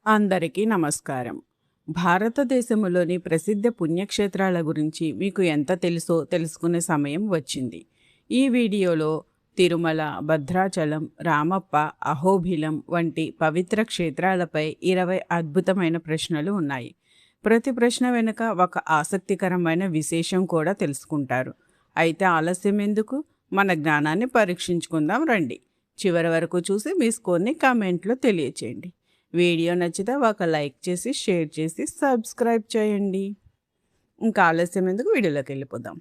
అందరికీ నమస్కారం. భారతదేశంలోని ప్రసిద్ధ పుణ్యక్షేత్రాల గురించి మీకు ఎంత తెలుసో తెలుసుకునే సమయం వచ్చింది. ఈ వీడియోలో తిరుమల, భద్రాచలం, రామప్ప, అహోబిలం వంటి పవిత్ర క్షేత్రాలపై 20 అద్భుతమైన ప్రశ్నలు ఉన్నాయి. ప్రతి ప్రశ్న వెనుక ఒక ఆసక్తికరమైన విశేషం కూడా తెలుసుకుంటారు. అయితే ఆలస్యం ఎందుకు? మన జ్ఞానాన్ని పరీక్షించుకుందాం రండి. చివరి వరకు చూసి మీ స్కోర్ని కామెంట్లో తెలియచేయండి. వీడియో నచ్చితే ఒక లైక్ చేసి, షేర్ చేసి, సబ్స్క్రైబ్ చేయండి. ఇంకా ఆలస్యం ఎందుకు, వీడియోలోకి వెళ్ళిపోదాం.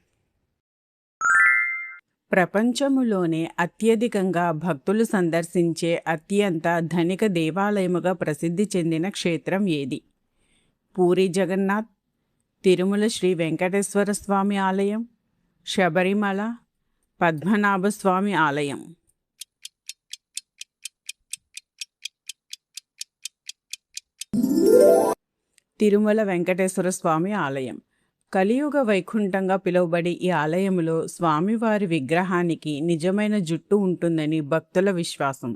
ప్రపంచములోనే అత్యధికంగా భక్తులు సందర్శించే అత్యంత ధనిక దేవాలయముగా ప్రసిద్ధి చెందిన క్షేత్రం ఏది? పూరి జగన్నాథ్, తిరుమల శ్రీ వెంకటేశ్వర స్వామి ఆలయం, శబరిమల, పద్మనాభ స్వామి ఆలయం. తిరుమల వెంకటేశ్వర స్వామి ఆలయం. కలియుగ వైకుంఠంగా పిలువబడి ఈ ఆలయంలో స్వామివారి విగ్రహానికి నిజమైన జుట్టు ఉంటుందని భక్తుల విశ్వాసం.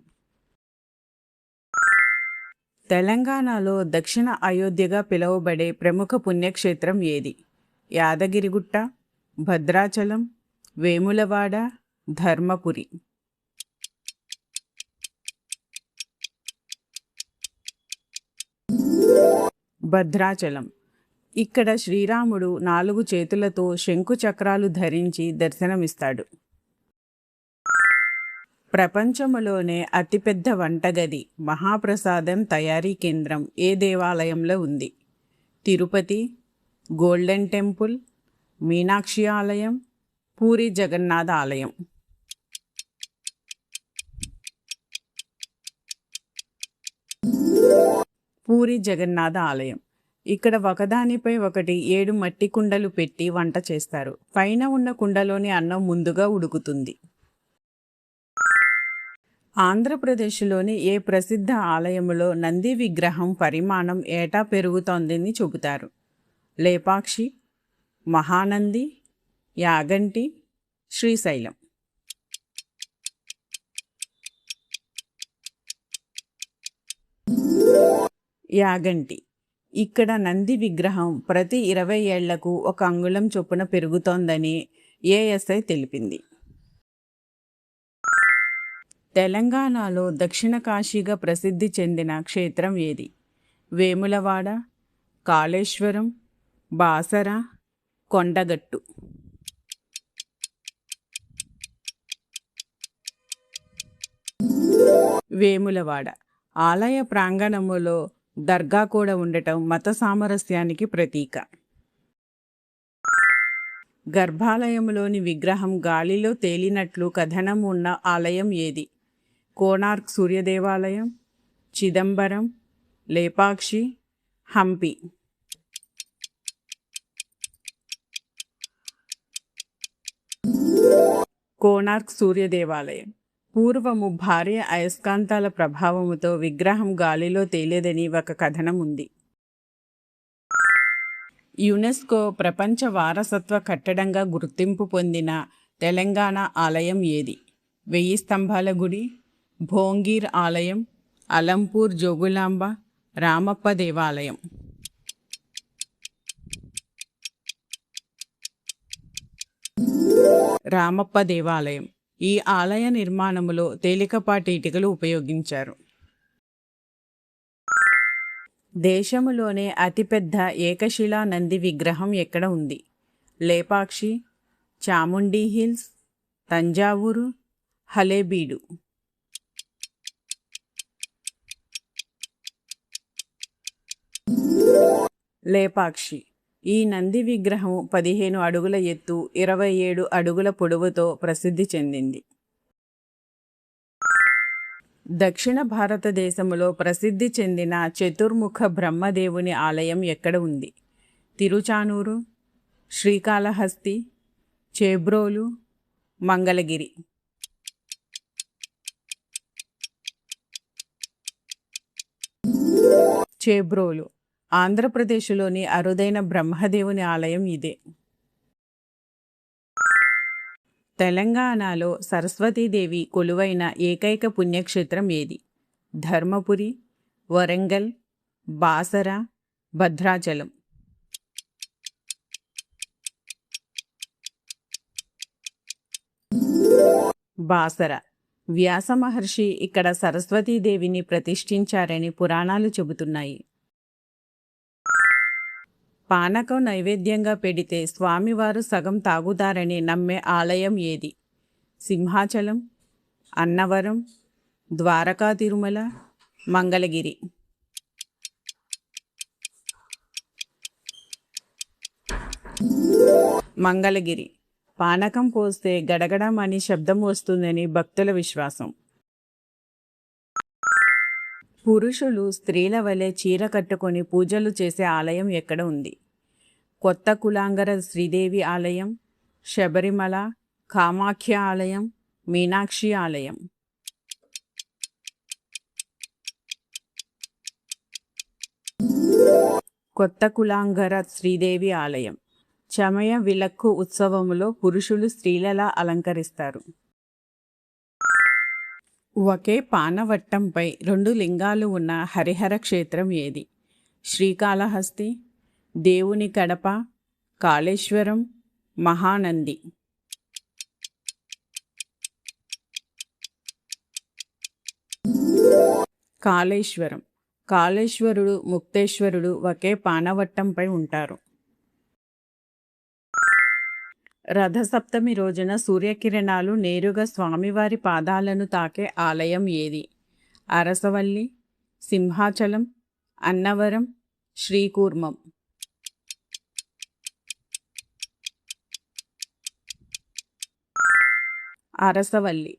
తెలంగాణలో దక్షిణ అయోధ్యగా పిలువబడే ప్రముఖ పుణ్యక్షేత్రం ఏది? యాదగిరిగుట్ట, భద్రాచలం, వేములవాడ, ధర్మపురి. భద్రాచలం. ఇక్కడ శ్రీరాముడు 4 చేతులతో శంకు చక్రాలు ధరించి దర్శనమిస్తాడు. ప్రపంచంలోనే అతిపెద్ద వంటగది, మహాప్రసాదం తయారీ కేంద్రం ఏ దేవాలయంలో ఉంది? తిరుపతి, గోల్డెన్ టెంపుల్, మీనాక్షి ఆలయం, పూరి జగన్నాథ ఆలయం. పూరి జగన్నాథ ఆలయం. ఇక్కడ ఒకదానిపై ఒకటి 7 మట్టి కుండలు పెట్టి వంట చేస్తారు. పైన ఉన్న కుండలోని అన్నం ముందుగా ఉడుకుతుంది. ఆంధ్రప్రదేశ్లోని ఏ ప్రసిద్ధ ఆలయంలో నంది విగ్రహం పరిమాణం ఏటా పెరుగుతోందని చెబుతారు? లేపాక్షి, మహానంది, యాగంటి, శ్రీశైలం. యాగంటి. ఇక్కడ నంది విగ్రహం ప్రతి 20 ఏళ్లకు 1 అంగుళం చొప్పున పెరుగుతోందని ఏఎస్ఐ తెలిపింది. తెలంగాణలో దక్షిణ కాశీగా ప్రసిద్ధి చెందిన క్షేత్రం ఏది? వేములవాడ, కాళేశ్వరం, బాసర, కొండగట్టు. వేములవాడ. ఆలయ ప్రాంగణములో దర్గా కూడా ఉండటం మత సామరస్యానికి ప్రతీక. గర్భాలయంలోని విగ్రహం గాలిలో తేలినట్లు కథనం ఉన్న ఆలయం ఏది? కోణార్క్ సూర్యదేవాలయం, చిదంబరం, లేపాక్షి, హంపి. కోణార్క్ సూర్యదేవాలయం. పూర్వము భారీ అయస్కాంతాల ప్రభావముతో విగ్రహం గాలిలో తేలేదని ఒక కథనం ఉంది. యునెస్కో ప్రపంచ వారసత్వ కట్టడంగా గుర్తింపు పొందిన తెలంగాణ ఆలయం ఏది? 1000 స్తంభాల గుడి, భోంగీర్ ఆలయం, అలంపూర్ జోగులాంబ, రామప్ప దేవాలయం. రామప్ప దేవాలయం. ఈ ఆలయ నిర్మాణములో తేలికపాటి ఇటుకలు ఉపయోగించారు. దేశములోనే అతిపెద్ద ఏకశిలా నంది విగ్రహం ఎక్కడ ఉంది? లేపాక్షి, చాముండి హిల్స్, తంజావూరు, హలేబీడు. లేపాక్షి. ఈ నంది విగ్రహం 15 అడుగుల ఎత్తు, 27 అడుగుల పొడవుతో ప్రసిద్ధి చెందింది. దక్షిణ భారతదేశంలో ప్రసిద్ధి చెందిన చతుర్ముఖ బ్రహ్మదేవుని ఆలయం ఎక్కడ ఉంది? తిరుచానూరు, శ్రీకాళహస్తి, చేబ్రోలు, మంగళగిరి. చేబ్రోలు. ఆంధ్రప్రదేశ్లోని అరుదైన బ్రహ్మదేవుని ఆలయం ఇదే. తెలంగాణలో సరస్వతీదేవి కొలువైన ఏకైక పుణ్యక్షేత్రం ఏది? ధర్మపురి, వరంగల్, బాసర, భద్రాచలం. బాసర వ్యాస మహర్షి ఇక్కడ సరస్వతీదేవిని ప్రతిష్ఠించారని పురాణాలు చెబుతున్నాయి. పానకం నైవేద్యంగా పెడితే స్వామివారు సగం తాగుతారని నమ్మే ఆలయం ఏది? సింహాచలం, అన్నవరం, ద్వారకా తిరుమల, మంగళగిరి. మంగళగిరి. పానకం పోస్తే గడగడమని శబ్దం వస్తుందని భక్తుల విశ్వాసం. పురుషులు స్త్రీల వలె చీర కట్టుకొని పూజలు చేసే ఆలయం ఎక్కడ ఉంది? కొత్త కులాంగర శ్రీదేవి ఆలయం, శబరిమల, కామాఖ్య ఆలయం, మీనాక్షి ఆలయం. కొత్త కులాంగర శ్రీదేవి ఆలయం. చమయ విలక్కు ఉత్సవములో పురుషులు స్త్రీలలా అలంకరిస్తారు. ఒకే పానవట్టంపై 2 లింగాలు ఉన్న హరిహర క్షేత్రం ఏది? శ్రీకాళహస్తి, దేవుని కడప, కాళేశ్వరం, మహానంది. కాళేశ్వరం. కాళేశ్వరుడు, ముక్తేశ్వరుడు ఒకే పానవట్టంపై ఉంటారు. రథసప్తమి రోజున సూర్యకిరణాలు నేరుగా స్వామివారి పాదాలను తాకే ఆలయం ఏది? అరసవల్లి, సింహాచలం, అన్నవరం, శ్రీకూర్మం. అరసవల్లి.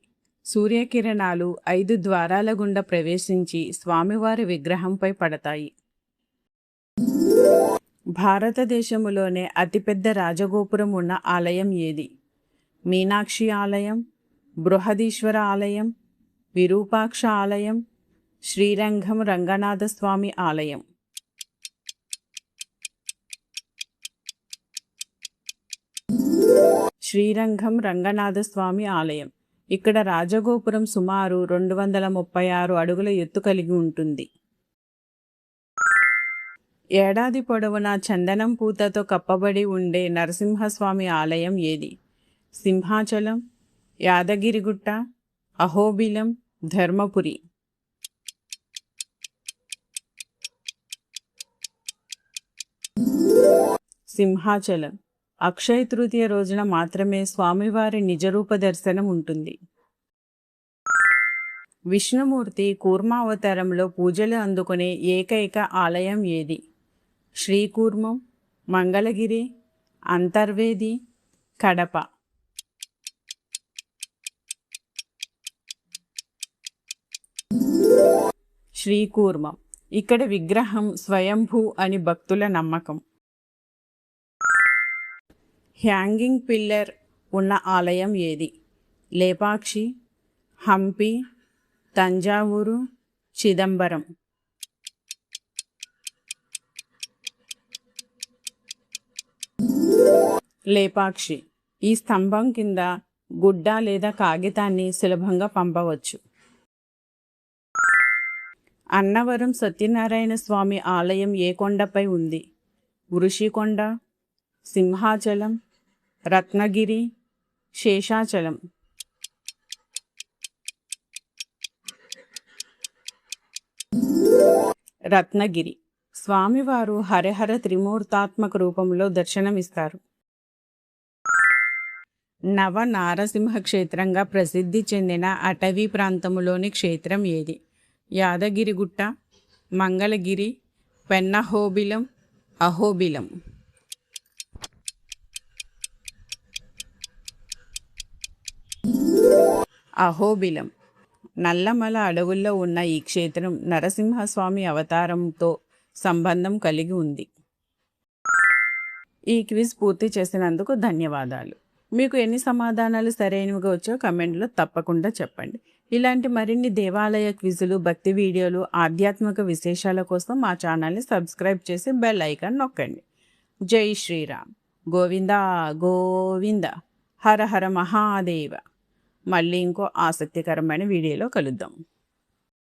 సూర్యకిరణాలు 5 ద్వారాల గుండా ప్రవేశించి స్వామివారి విగ్రహంపై పడతాయి. భారతదేశంలోనే అతిపెద్ద రాజగోపురం ఉన్న ఆలయం ఏది? మీనాక్షి ఆలయం, బృహదీశ్వర ఆలయం, విరూపాక్ష ఆలయం, శ్రీరంగం రంగనాథస్వామి ఆలయం. శ్రీరంగం రంగనాథస్వామి ఆలయం. ఇక్కడ రాజగోపురం సుమారు 236 అడుగుల ఎత్తు కలిగి ఉంటుంది. ఏడాది పొడవునా చందనం పూతతో కప్పబడి ఉండే నరసింహస్వామి ఆలయం ఏది? సింహాచలం, యాదగిరిగుట్ట, అహోబిలం, ధర్మపురి. సింహాచలం. అక్షయ తృతీయ రోజున మాత్రమే స్వామివారి నిజరూప దర్శనం ఉంటుంది. విష్ణుమూర్తి కూర్మావతారంలో పూజలు అందుకునే ఏకైక ఆలయం ఏది? శ్రీకూర్మం, మంగళగిరి, అంతర్వేది, కడప. శ్రీకూర్మం. ఇక్కడ విగ్రహం స్వయంభూ అని భక్తుల నమ్మకం. హ్యాంగింగ్ పిల్లర్ ఉన్న ఆలయం ఏది? లేపాక్షి, హంపి, తంజావూరు, చిదంబరం. లేపాక్షి. ఈ స్తంభం కింద గుడ్డ లేదా కాగితాన్ని సులభంగా పంపవచ్చు. అన్నవరం సత్యనారాయణ స్వామి ఆలయం ఏ కొండపై ఉంది? వృషికొండ, సింహాచలం, రత్నగిరి, శేషాచలం. రత్నగిరి. స్వామివారు హరిహర త్రిమూర్తాత్మక రూపంలో దర్శనమిస్తారు. నవ నారసింహ క్షేత్రంగా ప్రసిద్ధి చెందిన అటవీ ప్రాంతంలోని క్షేత్రం ఏది? యాదగిరిగుట్ట, మంగళగిరి, పెన్నహోబిలం, అహోబిలం. అహోబిలం. నల్లమల అడవుల్లో ఉన్న ఈ క్షేత్రం నరసింహస్వామి అవతారంతో సంబంధం కలిగి ఉంది. ఈ క్విజ్ పూర్తి చేసినందుకు ధన్యవాదాలు. మీకు ఎన్ని సమాధానాలు సరైనవిగా వచ్చో కమెంట్లో తప్పకుండా చెప్పండి. ఇలాంటి మరిన్ని దేవాలయ క్విజులు, భక్తి వీడియోలు, ఆధ్యాత్మిక విశేషాల కోసం మా ఛానల్ని సబ్స్క్రైబ్ చేసి బెల్ ఐకాన్ నొక్కండి. జై శ్రీరామ్. గోవింద గోవింద. హర హర మహాదేవ. మళ్ళీ ఇంకో ఆసక్తికరమైన వీడియోలో కలుద్దాం.